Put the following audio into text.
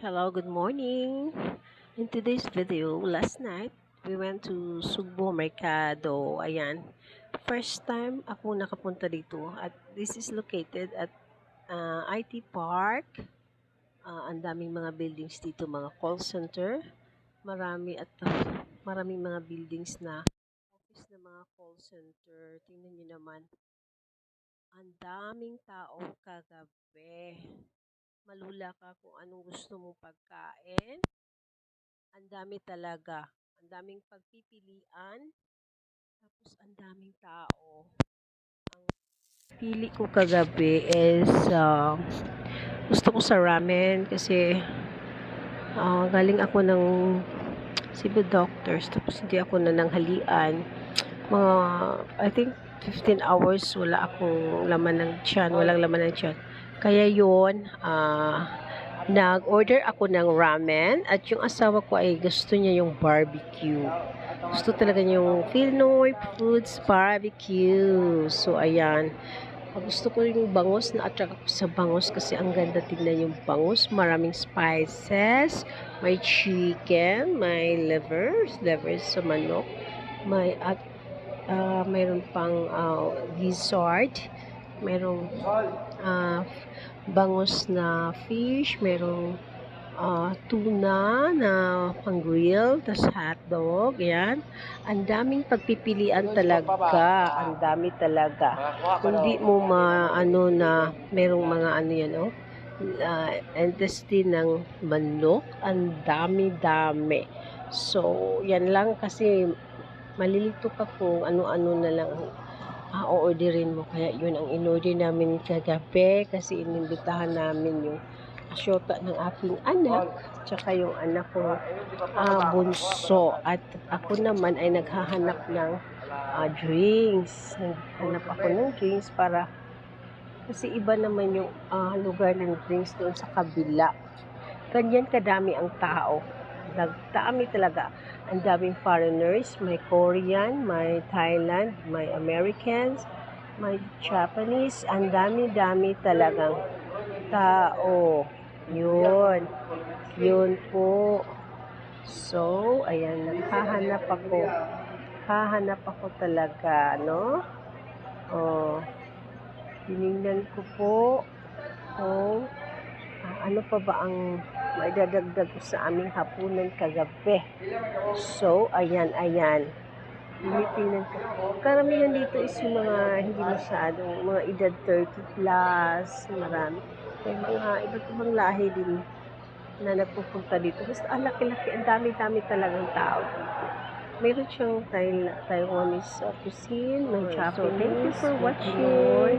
Hello, good morning. In today's video, last night, we went to Sugbo Mercado. Ayan. First time ako nakapunta dito at this is located at IT Park. Ang daming mga buildings dito, mga call center. Marami at maraming mga buildings na office ng mga call center. Tingnan niyo naman, ang daming tao kagabi. Malula ka kung anong gusto mong pagkain. Ang dami talaga. Ang daming pagpipilian. Tapos ang daming tao. Ang pili ko kagabi is gusto ko sa ramen kasi galing ako ng Cebu Doctors. Tapos hindi ako nananghalian. Mga, I think, 15 hours wala akong laman ng tiyan. Walang laman ng tiyan. Kaya yun, nag-order ako ng ramen at yung asawa ko ay gusto niya yung barbecue. Gusto talaga niya yung Pinoy Foods Barbecue. So, ayan. Gusto ko yung bangus, na-attract ako sa bangus kasi ang ganda tignan yung bangus. Maraming spices, may chicken, may liver sa manok, may mayroon pang gizzard, mayroong bangus na fish, mayroong tuna na pang-grill, tas hotdog, yan. Ang daming pagpipilian talaga, ang dami talaga. Hindi mo maano na mayroong mga ano yan, intestine ng manok, ang dami-dami. So, yan lang kasi malilito ka kung ano-ano na lang o-orderin mo. Kaya yun ang in-order namin kagabi kasi inimbitahan namin yung asyota ng aking anak tsaka yung anak ko bunso. At ako naman ay naghahanap ng drinks. Naghanap ako ng drinks para kasi iba naman yung lugar ng drinks doon sa kabila. Ganyan kadami ang tao. Nagdami talaga. Ang daming foreigners, may Korean, may Thailand, may Americans, may Japanese. Ang dami-dami talagang tao. Yun. Yun po. So, ayan, naghahanap ako. Hahanap ako talaga, no? Oh, tinignan ko po. Oh, ano pa ba ang maidadagdag ko sa aming hapunan kagabi. So, ayan. Tinitingnan ko. Karamihan dito is yung mga hindi masyadong, mga edad 30 plus, marami. May mga iba't ibang lahi din na nagpupunta dito. Basta ang laki-laki, ang dami-dami talagang tao dito. Meron siyang Taiwanese cuisine, may Japanese. So, thank you for watching.